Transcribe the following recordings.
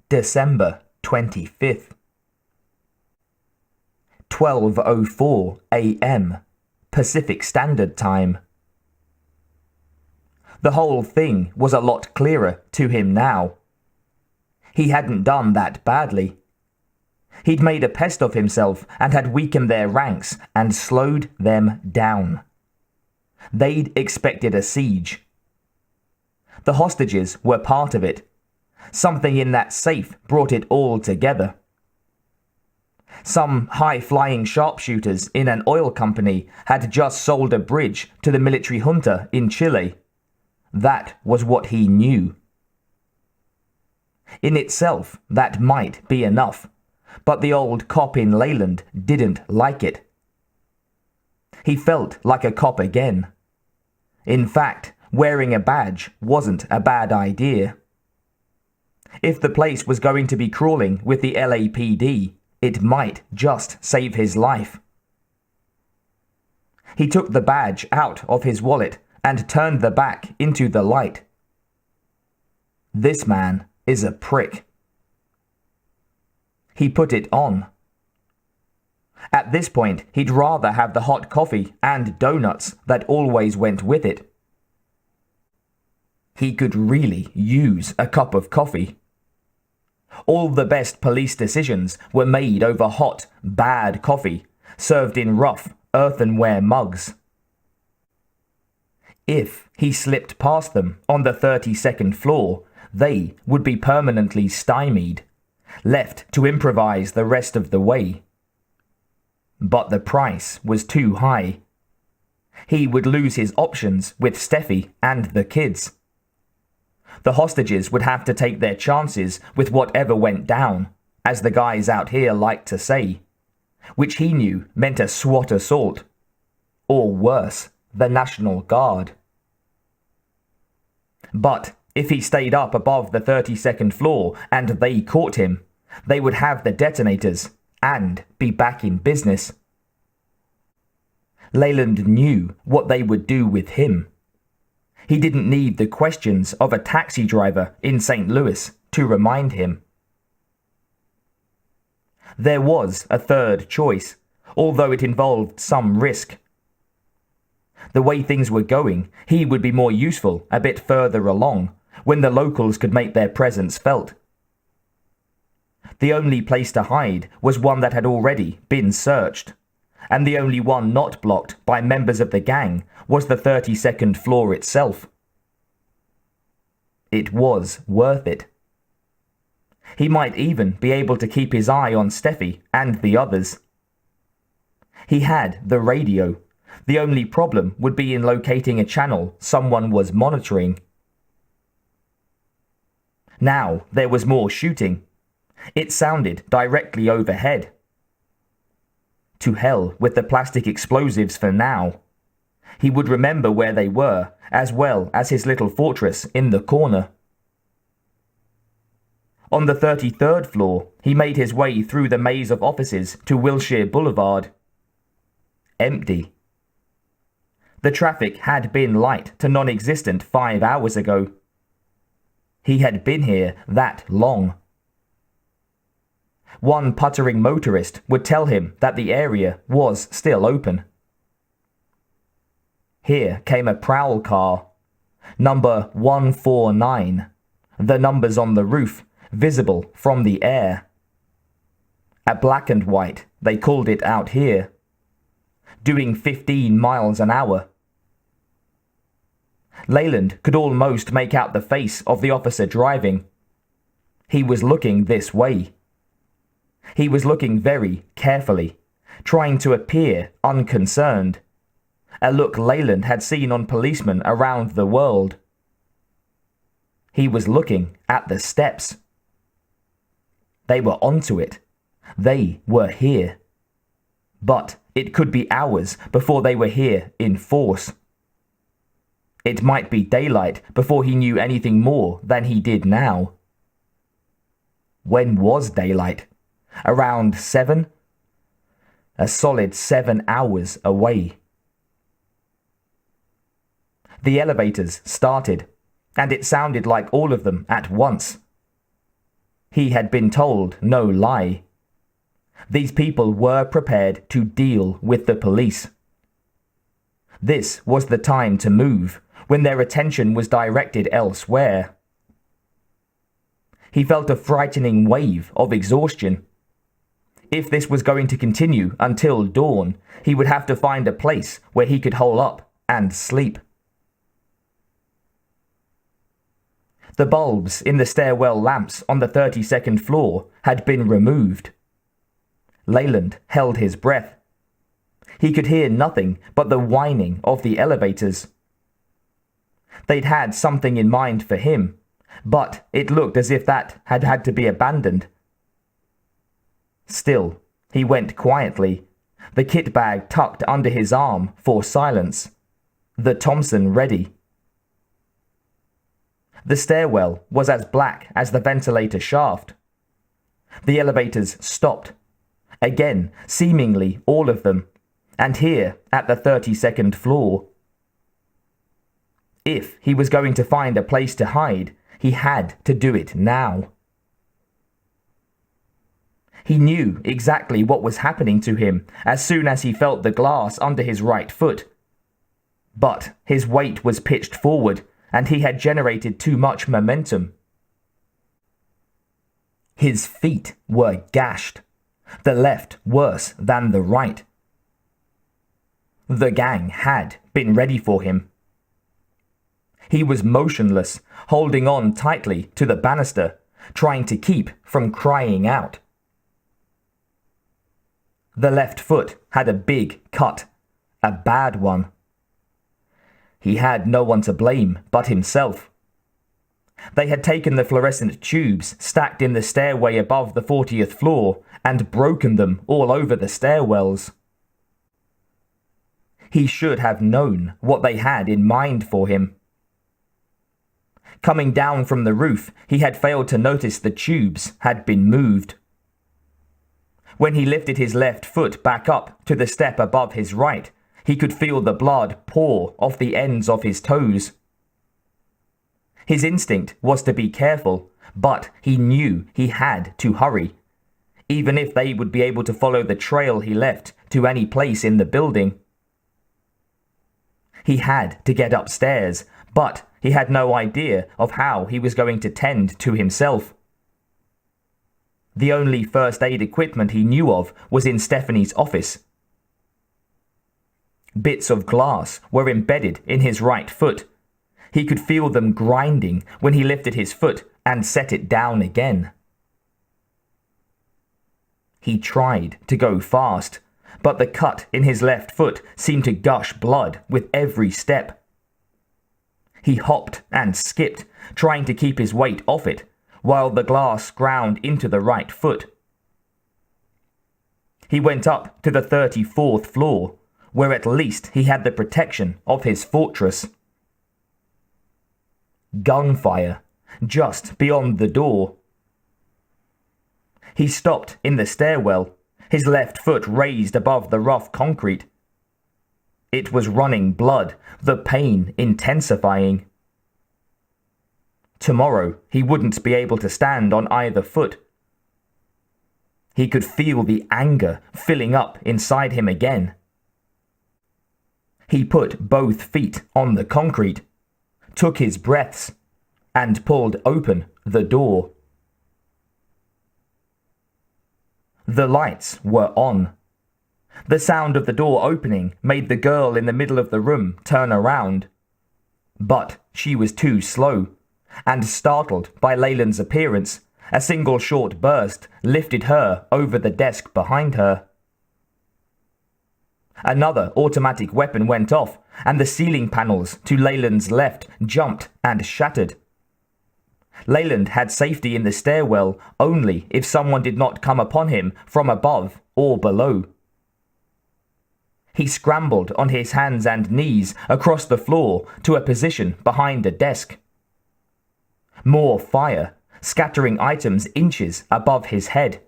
December 25th. 12:04 a.m. Pacific Standard Time. The whole thing was a lot clearer to him now. He hadn't done that badly. He'd made a pest of himself and had weakened their ranks and slowed them down. They'd expected a siege. The hostages were part of it. Something in that safe brought it all together. Some high-flying sharpshooters in an oil company had just sold a bridge to the military junta in Chile. That was what he knew. In itself, that might be enough, but the old cop in Leland didn't like it. He felt like a cop again. In fact, wearing a badge wasn't a bad idea. If the place was going to be crawling with the LAPD, it might just save his life. He took the badge out of his wallet and turned the back into the light. This man is a prick. He put it on. At this point, he'd rather have the hot coffee and donuts that always went with it. He could really use a cup of coffee. All the best police decisions were made over hot, bad coffee, served in rough, earthenware mugs. If he slipped past them on the 32nd floor, they would be permanently stymied, left to improvise the rest of the way. But the price was too high. He would lose his options with Steffi and the kids. The hostages would have to take their chances with whatever went down, as the guys out here liked to say, which he knew meant a SWAT assault. Or worse, the National Guard. But if he stayed up above the 32nd floor and they caught him, they would have the detonators and be back in business. Leland knew what they would do with him. He didn't need the questions of a taxi driver in St. Louis to remind him. There was a third choice, although it involved some risk. The way things were going, he would be more useful a bit further along, when the locals could make their presence felt. The only place to hide was one that had already been searched, and the only one not blocked by members of the gang was the 32nd floor itself. It was worth it. He might even be able to keep his eye on Steffi and the others. He had the radio. The only problem would be in locating a channel someone was monitoring. Now there was more shooting. It sounded directly overhead. To hell with the plastic explosives for now. He would remember where they were, as well as his little fortress in the corner. On the 33rd floor, he made his way through the maze of offices to Wilshire Boulevard. Empty. The traffic had been light to non-existent 5 hours ago. He had been here that long. One puttering motorist would tell him that the area was still open. Here came a prowl car. Number 149. The numbers on the roof, visible from the air. A black and white, they called it out here. Doing 15 miles an hour. Leland could almost make out the face of the officer driving. He was looking this way. He was looking very carefully, trying to appear unconcerned. A look Leland had seen on policemen around the world. He was looking at the steps. They were onto it. They were here. But it could be hours before they were here in force. It might be daylight before he knew anything more than he did now. When was daylight? Around 7? A solid 7 hours away. The elevators started, and it sounded like all of them at once. He had been told no lie. These people were prepared to deal with the police. This was the time to move, when their attention was directed elsewhere. He felt a frightening wave of exhaustion. If this was going to continue until dawn, he would have to find a place where he could hole up and sleep. The bulbs in the stairwell lamps on the 32nd floor had been removed. Leland held his breath. He could hear nothing but the whining of the elevators. They'd had something in mind for him, but it looked as if that had had to be abandoned. Still, he went quietly, the kit bag tucked under his arm for silence, the Thompson ready. The stairwell was as black as the ventilator shaft. The elevators stopped. Again, seemingly all of them, and here at the 32nd floor. If he was going to find a place to hide, he had to do it now. He knew exactly what was happening to him as soon as he felt the glass under his right foot. But his weight was pitched forward, and he had generated too much momentum. His feet were gashed, the left worse than the right. The gang had been ready for him. He was motionless, holding on tightly to the banister, trying to keep from crying out. The left foot had a big cut, a bad one. He had no one to blame but himself. They had taken the fluorescent tubes stacked in the stairway above the 40th floor and broken them all over the stairwells. He should have known what they had in mind for him. Coming down from the roof, he had failed to notice the tubes had been moved. When he lifted his left foot back up to the step above his right, he could feel the blood pour off the ends of his toes. His instinct was to be careful, but he knew he had to hurry, even if they would be able to follow the trail he left to any place in the building. He had to get upstairs, but he had no idea of how he was going to tend to himself. The only first aid equipment he knew of was in Stephanie's office. Bits of glass were embedded in his right foot. He could feel them grinding when he lifted his foot and set it down again. He tried to go fast, but the cut in his left foot seemed to gush blood with every step. He hopped and skipped, trying to keep his weight off it, while the glass ground into the right foot. He went up to the 34th floor, where at least he had the protection of his fortress. Gunfire, just beyond the door. He stopped in the stairwell, his left foot raised above the rough concrete. It was running blood, the pain intensifying. Tomorrow he wouldn't be able to stand on either foot. He could feel the anger filling up inside him again. He put both feet on the concrete, took his breaths, and pulled open the door. The lights were on. The sound of the door opening made the girl in the middle of the room turn around. But she was too slow, and startled by Leland's appearance, a single short burst lifted her over the desk behind her. Another automatic weapon went off, and the ceiling panels to Leland's left jumped and shattered. Leland had safety in the stairwell only if someone did not come upon him from above or below. He scrambled on his hands and knees across the floor to a position behind a desk. More fire, scattering items inches above his head.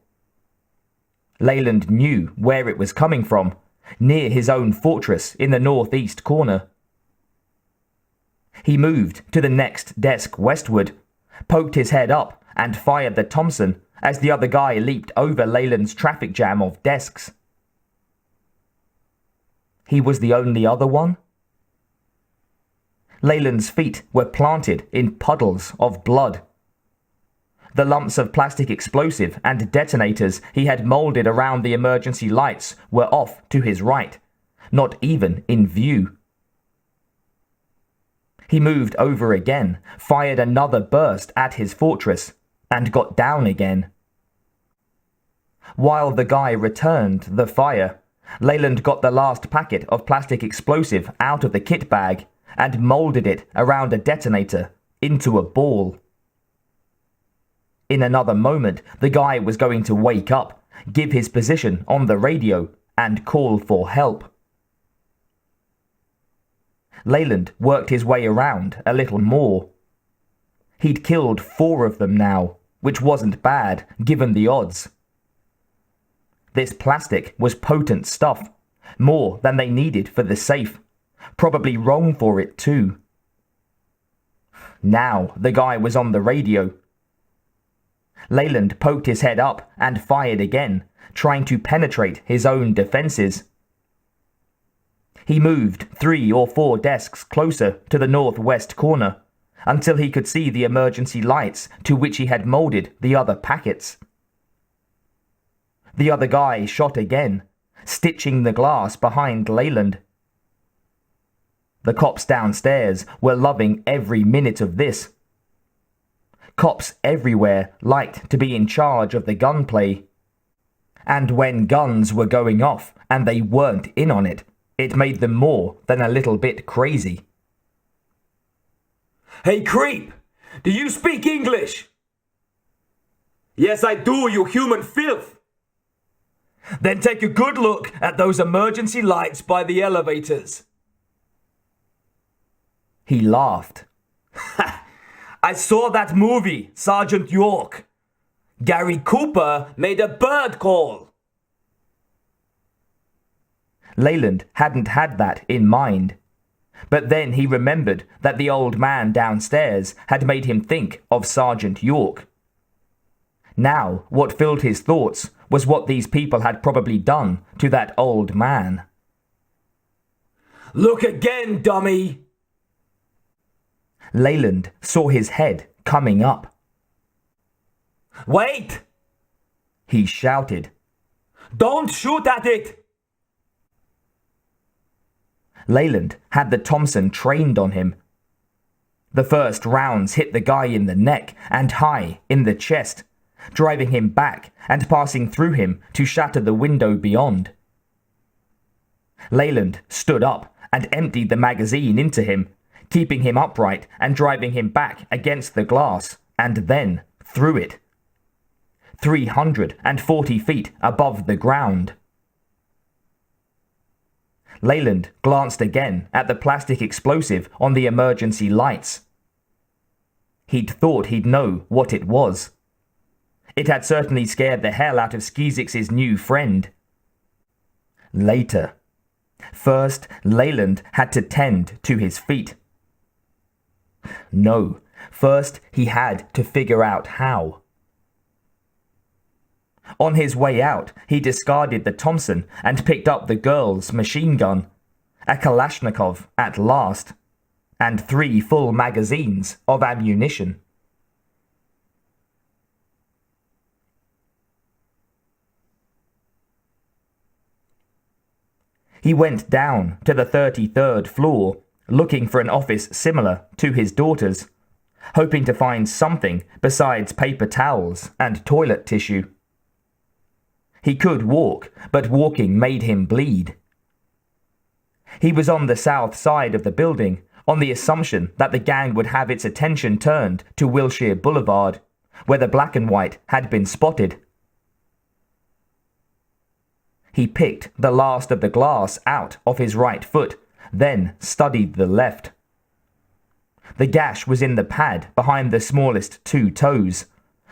Leland knew where it was coming from, near his own fortress in the northeast corner. He moved to the next desk westward, poked his head up and fired the Thompson as the other guy leaped over Leland's traffic jam of desks. He was the only other one? Leland's feet were planted in puddles of blood. The lumps of plastic explosive and detonators he had molded around the emergency lights were off to his right, not even in view. He moved over again, fired another burst at his fortress, and got down again. While the guy returned the fire, Leland got the last packet of plastic explosive out of the kit bag and molded it around a detonator into a ball. In another moment, the guy was going to wake up, give his position on the radio, and call for help. Leland worked his way around a little more. He'd killed 4 of them now, which wasn't bad, given the odds. This plastic was potent stuff, more than they needed for the safe. Probably wrong for it too. Now the guy was on the radio. Leland poked his head up and fired again, trying to penetrate his own defenses. He moved 3 or 4 desks closer to the northwest corner, until he could see the emergency lights to which he had molded the other packets. The other guy shot again, stitching the glass behind Leland. The cops downstairs were loving every minute of this. Cops everywhere liked to be in charge of the gunplay. And when guns were going off and they weren't in on it, it made them more than a little bit crazy. Hey creep! Do you speak English? Yes, I do, you human filth! Then take a good look at those emergency lights by the elevators. He laughed. I saw that movie, Sergeant York. Gary Cooper made a bird call. Leland hadn't had that in mind. But then he remembered that the old man downstairs had made him think of Sergeant York. Now, what filled his thoughts was what these people had probably done to that old man. Look again, dummy! Leland saw his head coming up. Wait! He shouted. Don't shoot at it! Leland had the Thompson trained on him. The first rounds hit the guy in the neck and high in the chest, driving him back and passing through him to shatter the window beyond. Leland stood up and emptied the magazine into him, keeping him upright and driving him back against the glass, and then through it. 340 feet above the ground. Leland glanced again at the plastic explosive on the emergency lights. He'd thought he'd know what it was. It had certainly scared the hell out of Skizix's new friend. Later. First, Leland had to tend to his feet. No, first he had to figure out how. On his way out, he discarded the Thompson and picked up the girl's machine gun, a Kalashnikov at last, and 3 full magazines of ammunition. He went down to the 33rd floor, looking for an office similar to his daughter's, hoping to find something besides paper towels and toilet tissue. He could walk, but walking made him bleed. He was on the south side of the building, on the assumption that the gang would have its attention turned to Wilshire Boulevard, where the black and white had been spotted. He picked the last of the glass out of his right foot, then studied the left. The gash was in the pad behind the smallest 2 toes,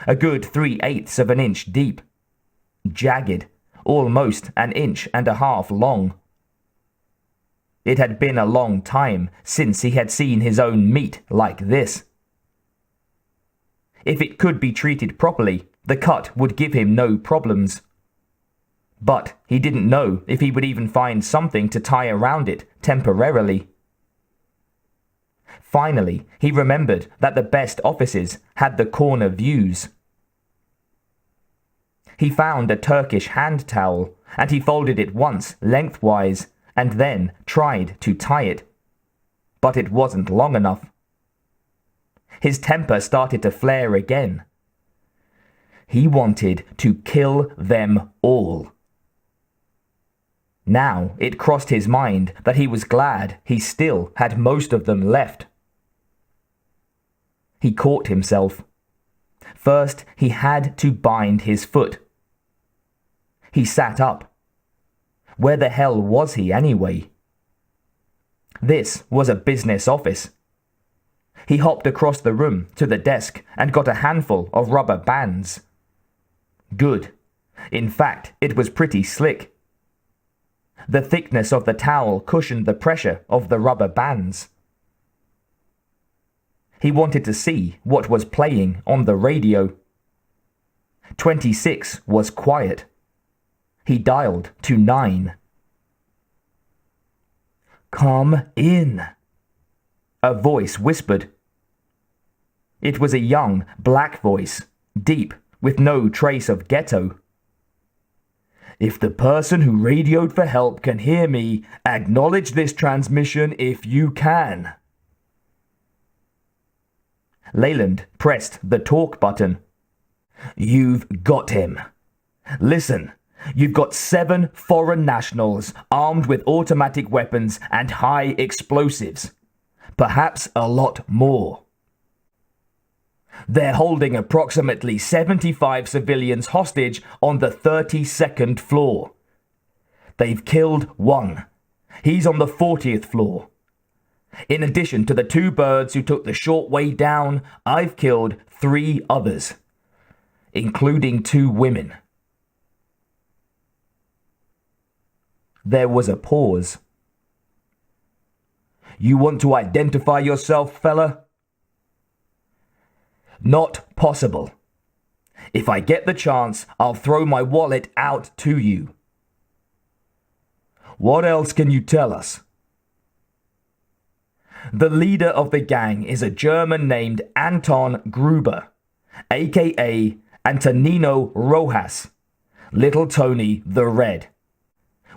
a good 3/8 of an inch deep. Jagged, almost an inch and a half long. It had been a long time since he had seen his own meat like this. if it could be treated properly, the cut would give him no problems. But he didn't know if he would even find something to tie around it temporarily. Finally, he remembered that the best offices had the corner views. He found a Turkish hand towel, and he folded it once lengthwise, and then tried to tie it. But it wasn't long enough. His temper started to flare again. He wanted to kill them all. Now it crossed his mind that he was glad he still had most of them left. He caught himself. First, he had to bind his foot. He sat up. Where the hell was he anyway? This was a business office. He hopped across the room to the desk and got a handful of rubber bands. Good. In fact, it was pretty slick. The thickness of the towel cushioned the pressure of the rubber bands. He wanted to see what was playing on the radio. 26 was quiet. He dialed to 9. "Come in," a voice whispered. It was a young, black voice, deep, with no trace of ghetto. "If the person who radioed for help can hear me, acknowledge this transmission if you can." Leland pressed the talk button. "You've got him. Listen, you've got 7 foreign nationals armed with automatic weapons and high explosives. Perhaps a lot more. They're holding approximately 75 civilians hostage on the 32nd floor. They've killed 1. He's on the 40th floor. In addition to the 2 birds who took the short way down, I've killed 3 others, including 2 women." There was a pause. "You want to identify yourself, fella?" "Not possible. If I get the chance, I'll throw my wallet out to you." "What else can you tell us?" "The leader of the gang is a German named Anton Gruber, aka Antonino Rojas, Little Tony the Red,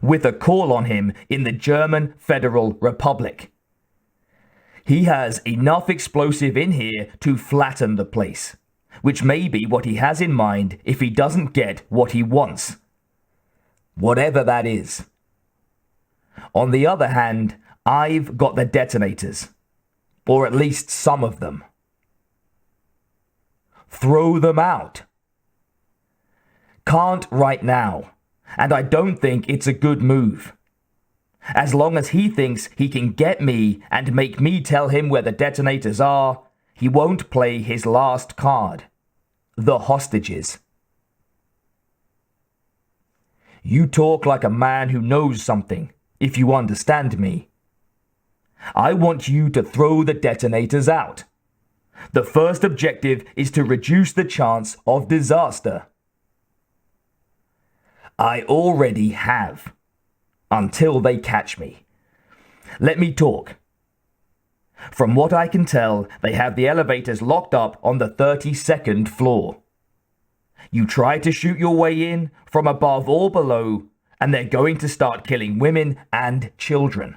with a call on him in the German Federal Republic. He has enough explosive in here to flatten the place, which may be what he has in mind if he doesn't get what he wants. Whatever that is. On the other hand, I've got the detonators, or at least some of them." "Throw them out." "Can't right now, and I don't think it's a good move. As long as he thinks he can get me and make me tell him where the detonators are, he won't play his last card, the hostages." "You talk like a man who knows something, if you understand me. I want you to throw the detonators out. The first objective is to reduce the chance of disaster." "I already have. Until they catch me. Let me talk. From what I can tell, they have the elevators locked up on the 32nd floor. You try to shoot your way in from above or below, and they're going to start killing women and children.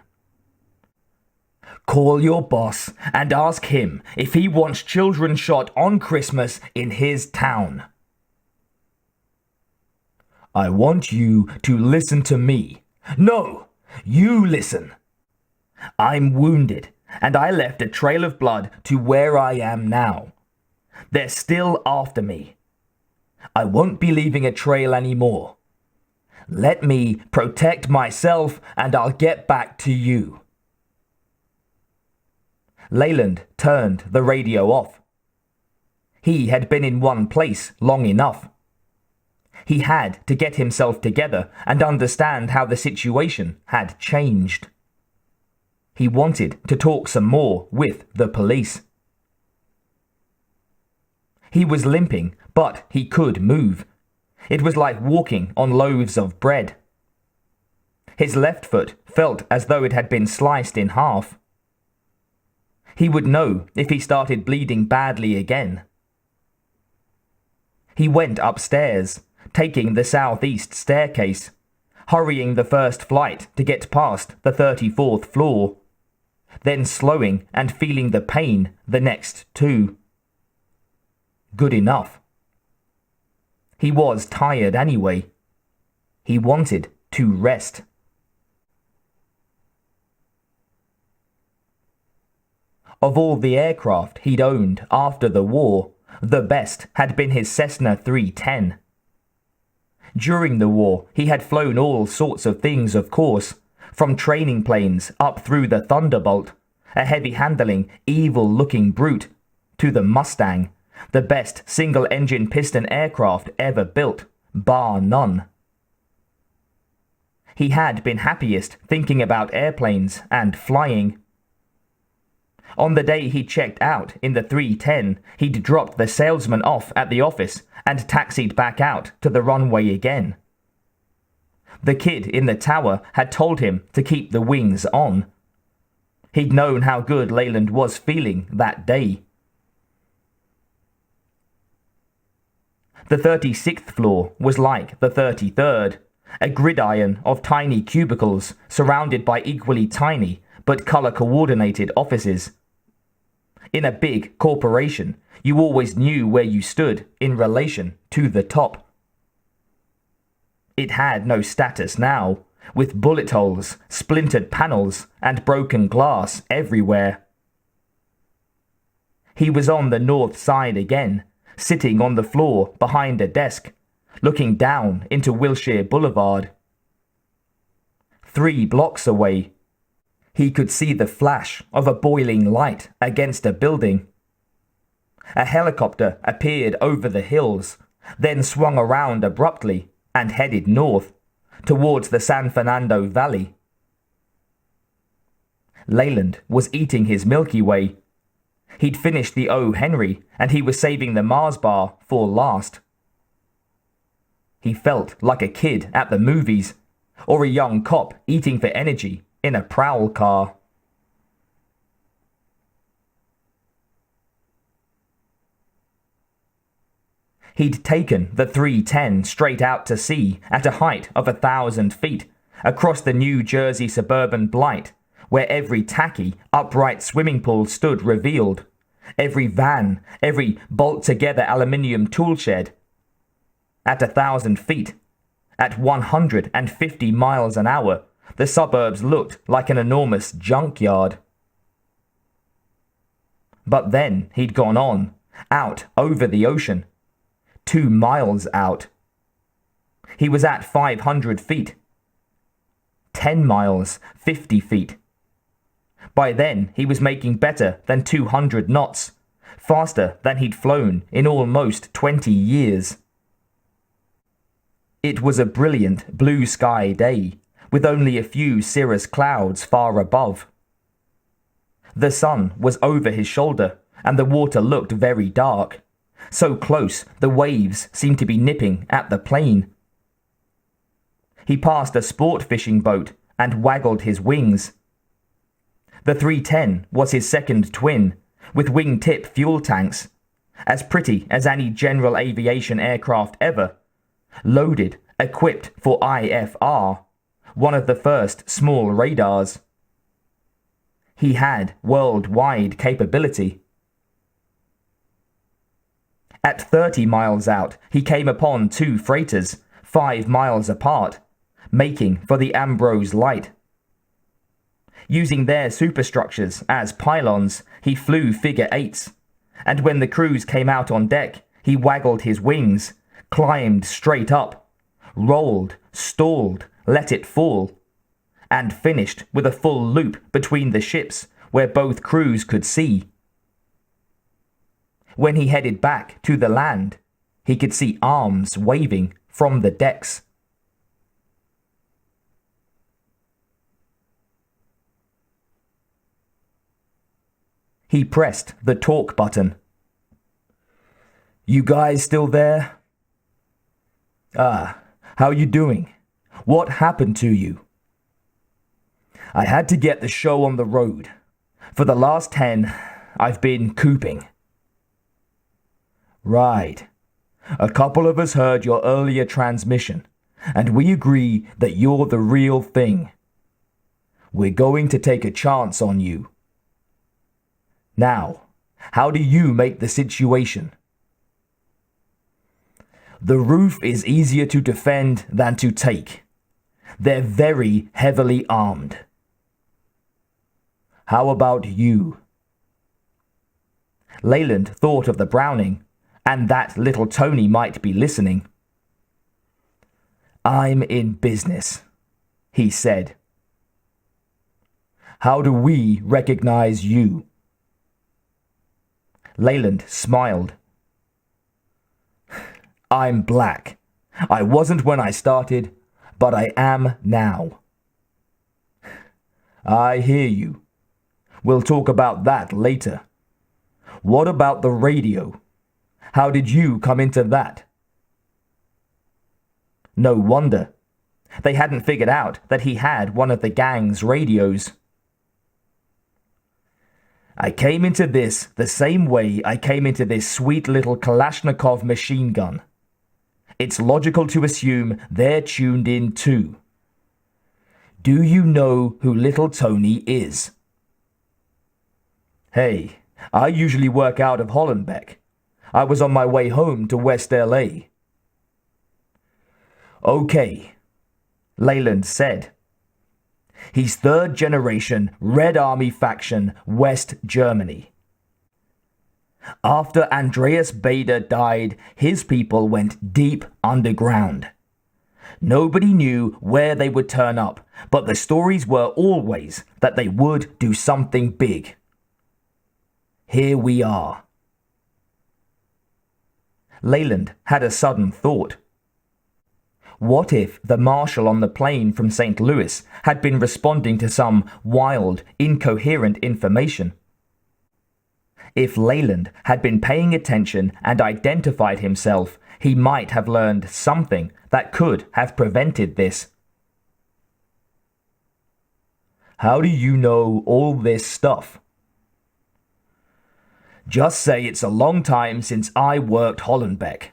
Call your boss and ask him if he wants children shot on Christmas in his town. I want you to listen to me. No, you listen. I'm wounded, and I left a trail of blood to where I am now. They're still after me. I won't be leaving a trail anymore. Let me protect myself, and I'll get back to you. Leland turned the radio off. He had been in one place long enough. He had to get himself together and understand how the situation had changed. He wanted to talk some more with the police. He was limping, but he could move. It was like walking on loaves of bread. His left foot felt as though it had been sliced in half. He would know if he started bleeding badly again. He went upstairs, taking the southeast staircase, hurrying the first flight to get past the 34th floor, then slowing and feeling the pain the next two. Good enough. He was tired anyway. He wanted to rest. Of all the aircraft he'd owned after the war, the best had been his Cessna 310. During the war, he had flown all sorts of things, of course, from training planes up through the Thunderbolt, a heavy-handling, evil-looking brute, to the Mustang, the best single-engine piston aircraft ever built, bar none. He had been happiest thinking about airplanes and flying. On the day he checked out in the 310, he'd dropped the salesman off at the office and taxied back out to the runway again. The kid in the tower had told him to keep the wings on. He'd known how good Leland was feeling that day. The 36th floor was like the 33rd, a gridiron of tiny cubicles surrounded by equally tiny but color-coordinated offices. In a big corporation, you always knew where you stood in relation to the top. It had no status now, with bullet holes, splintered panels, and broken glass everywhere. He was on the north side again, sitting on the floor behind a desk, looking down into Wilshire Boulevard. 3 blocks away, he could see the flash of a boiling light against a building. A helicopter appeared over the hills, then swung around abruptly and headed north, towards the San Fernando Valley. Leland was eating his Milky Way. He'd finished the O. Henry, and he was saving the Mars bar for last. He felt like a kid at the movies, or a young cop eating for energy in a prowl car. He'd taken the 310 straight out to sea at a height of 1,000 feet, across the New Jersey suburban blight, where every tacky, upright swimming pool stood revealed, every van, every bolt-together aluminium tool shed. At 1,000 feet, at 150 miles an hour, the suburbs looked like an enormous junkyard. But then he'd gone on, out over the ocean, 2 miles out. He was at 500 feet. 10 miles, 50 feet. By then, he was making better than 200 knots, faster than he'd flown in almost 20 years. It was a brilliant blue sky day, with only a few cirrus clouds far above. The sun was over his shoulder, and the water looked very dark, so close the waves seemed to be nipping at the plane. He passed a sport fishing boat and waggled his wings. The 310 was his second twin, with wingtip fuel tanks, as pretty as any general aviation aircraft ever, loaded, equipped for IFR, one of the first small radars. He had worldwide capability. At 30 miles out, he came upon 2 freighters, 5 miles apart, making for the Ambrose Light. Using their superstructures as pylons, he flew figure eights, and when the crews came out on deck, he waggled his wings, climbed straight up, rolled, stalled, let it fall, and finished with a full loop between the ships where both crews could see. When he headed back to the land, he could see arms waving from the decks. He pressed the talk button. You guys still there? Ah, how you doing? What happened to you? I had to get the show on the road. For the last 10, I've been cooping. Right. A couple of us heard your earlier transmission, and we agree that you're the real thing. We're going to take a chance on you. Now, how do you make the situation? The roof is easier to defend than to take. They're very heavily armed. How about you? Leland thought of the Browning, and that little Tony might be listening. I'm in business, he said. How do we recognize you? Leland smiled. I'm black. I wasn't when I started, but I am now. I hear you. We'll talk about that later. What about the radio? How did you come into that? No wonder. They hadn't figured out that he had one of the gang's radios. I came into this the same way I came into this sweet little Kalashnikov machine gun. It's logical to assume they're tuned in too. Do you know who little Tony is? Hey, I usually work out of Hollenbeck. I was on my way home to West LA. Okay, Leland said. He's third generation Red Army faction, West Germany. After Andreas Bader died, his people went deep underground. Nobody knew where they would turn up, but the stories were always that they would do something big. Here we are. Leland had a sudden thought. What if the marshal on the plane from St. Louis had been responding to some wild, incoherent information? If Leland had been paying attention and identified himself, he might have learned something that could have prevented this. How do you know all this stuff? Just say it's a long time since I worked Hollenbeck.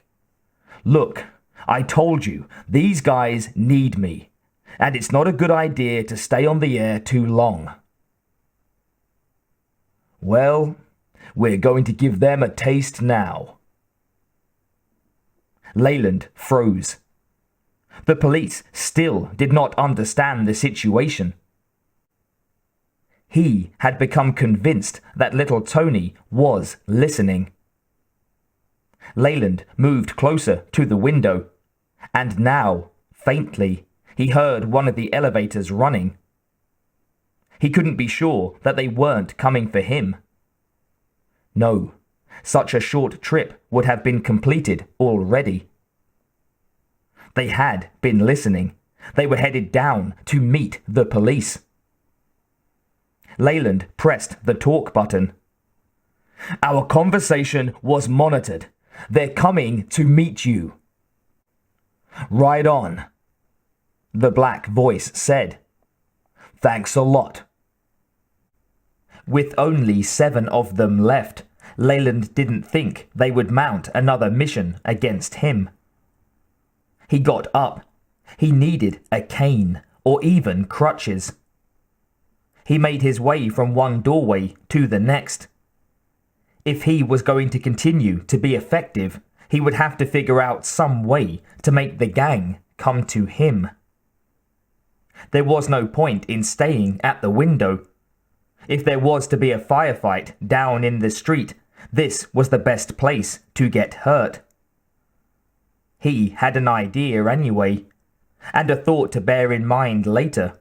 Look, I told you, these guys need me, and it's not a good idea to stay on the air too long. Well, we're going to give them a taste now. Leland froze. The police still did not understand the situation. He had become convinced that little Tony was listening. Leland moved closer to the window, and now, faintly, he heard one of the elevators running. He couldn't be sure that they weren't coming for him. No, such a short trip would have been completed already. They had been listening. They were headed down to meet the police. Leland pressed the talk button. Our conversation was monitored. They're coming to meet you. Right on, the black voice said. Thanks a lot. With only 7 of them left, Leland didn't think they would mount another mission against him. He got up. He needed a cane or even crutches. He made his way from one doorway to the next. If he was going to continue to be effective, he would have to figure out some way to make the gang come to him. There was no point in staying at the window. If there was to be a firefight down in the street, this was the best place to get hurt. He had an idea anyway, and a thought to bear in mind later.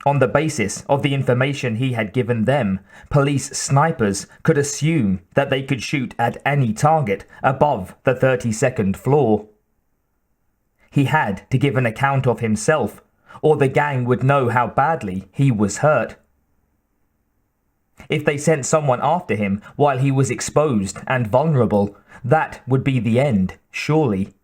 On the basis of the information he had given them, police snipers could assume that they could shoot at any target above the 32nd floor. He had to give an account of himself, or the gang would know how badly he was hurt. If they sent someone after him while he was exposed and vulnerable, that would be the end, surely.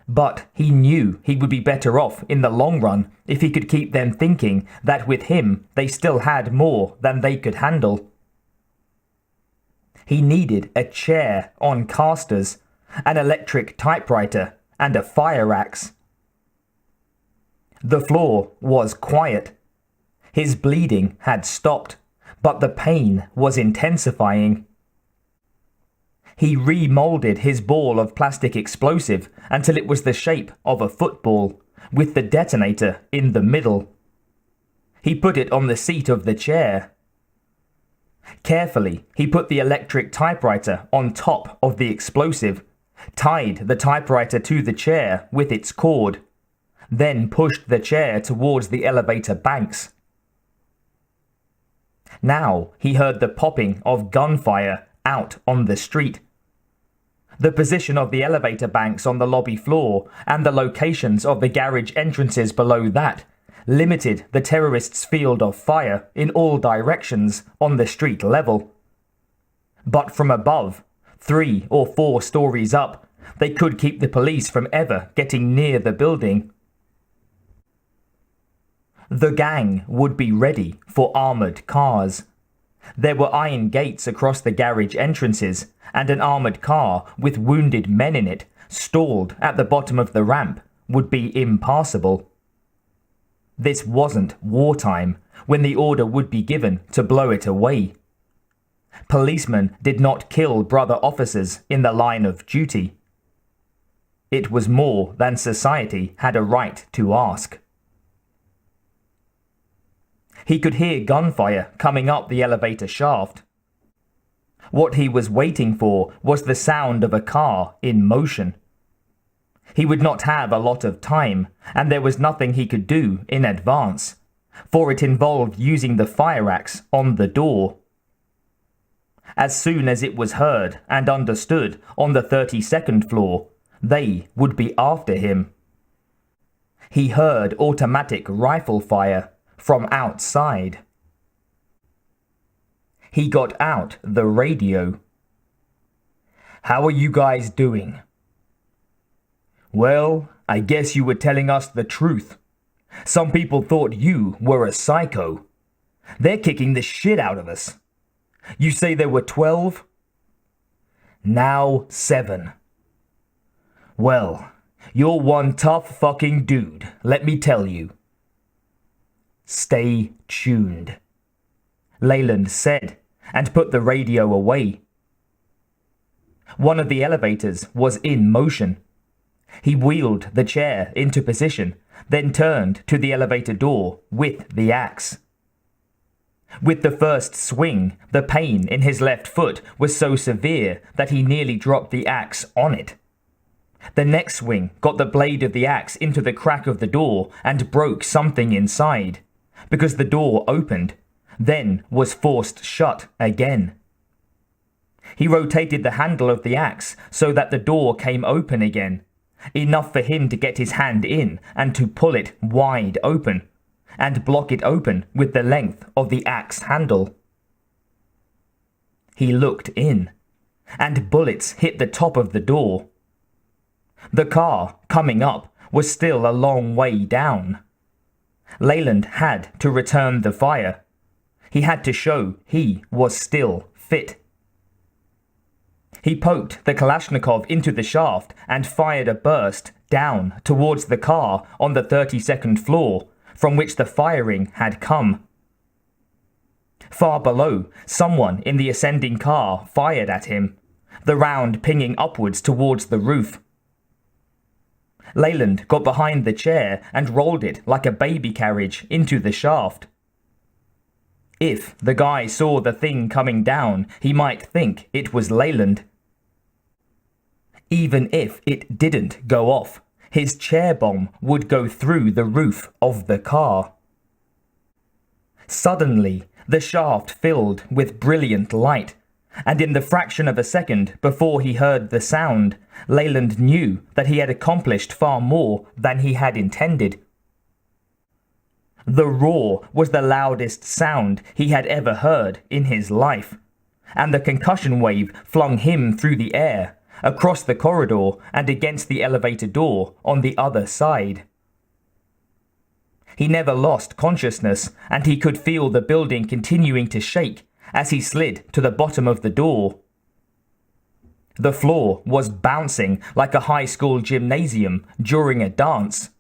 But he knew he would be better off in the long run if he could keep them thinking that with him they still had more than they could handle. He needed a chair on casters, an electric typewriter, and a fire axe. The floor was quiet. His bleeding had stopped, but the pain was intensifying. He remolded his ball of plastic explosive until it was the shape of a football, with the detonator in the middle. He put it on the seat of the chair. Carefully, he put the electric typewriter on top of the explosive, tied the typewriter to the chair with its cord, then pushed the chair towards the elevator banks. Now he heard the popping of gunfire out on the street. The position of the elevator banks on the lobby floor and the locations of the garage entrances below that limited the terrorists' field of fire in all directions on the street level. But from above, 3 or 4 stories up, they could keep the police from ever getting near the building. The gang would be ready for armoured cars. There were iron gates across the garage entrances, and an armoured car with wounded men in it, stalled at the bottom of the ramp, would be impassable. This wasn't wartime, when the order would be given to blow it away. Policemen did not kill brother officers in the line of duty. It was more than society had a right to ask. He could hear gunfire coming up the elevator shaft. What he was waiting for was the sound of a car in motion. He would not have a lot of time, and there was nothing he could do in advance, for it involved using the fire axe on the door. As soon as it was heard and understood on the 32nd floor, they would be after him. He heard automatic rifle fire from outside. He got out the radio. "How are you guys doing?" "Well, I guess you were telling us the truth. Some people thought you were a psycho. They're kicking the shit out of us. You say there were 12? Now 7. Well, you're one tough fucking dude, let me tell you." "Stay tuned," Leland said, and put the radio away. One of the elevators was in motion. He wheeled the chair into position, then turned to the elevator door with the axe. With the first swing, the pain in his left foot was so severe that he nearly dropped the axe on it. The next swing got the blade of the axe into the crack of the door and broke something inside, because the door opened, then was forced shut again. He rotated the handle of the axe so that the door came open again, enough for him to get his hand in and to pull it wide open, and block it open with the length of the axe handle. He looked in, and bullets hit the top of the door. The car, coming up, was still a long way down. Leland had to return the fire. He had to show he was still fit. He poked the Kalashnikov into the shaft and fired a burst down towards the car on the 32nd floor, from which the firing had come. Far below, someone in the ascending car fired at him, the round pinging upwards towards the roof. Leland got behind the chair and rolled it like a baby carriage into the shaft. If the guy saw the thing coming down, he might think it was Leland. Even if it didn't go off, his chair bomb would go through the roof of the car. Suddenly, the shaft filled with brilliant light, and in the fraction of a second before he heard the sound, Leland knew that he had accomplished far more than he had intended. The roar was the loudest sound he had ever heard in his life, and the concussion wave flung him through the air, across the corridor and against the elevator door on the other side. He never lost consciousness, and he could feel the building continuing to shake as he slid to the bottom of the door. The floor was bouncing like a high school gymnasium during a dance.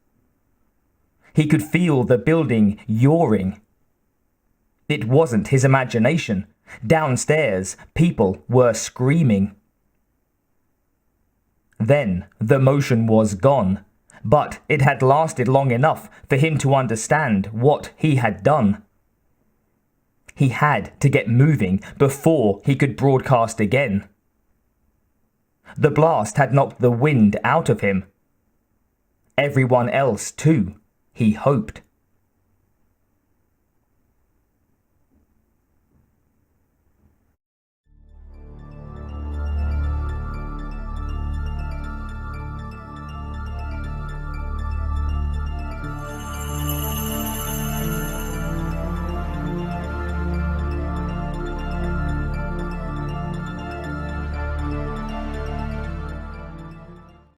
He could feel the building yawing. It wasn't his imagination. Downstairs, people were screaming. Then the motion was gone, but it had lasted long enough for him to understand what he had done. He had to get moving before he could broadcast again. The blast had knocked the wind out of him. Everyone else, too, he hoped.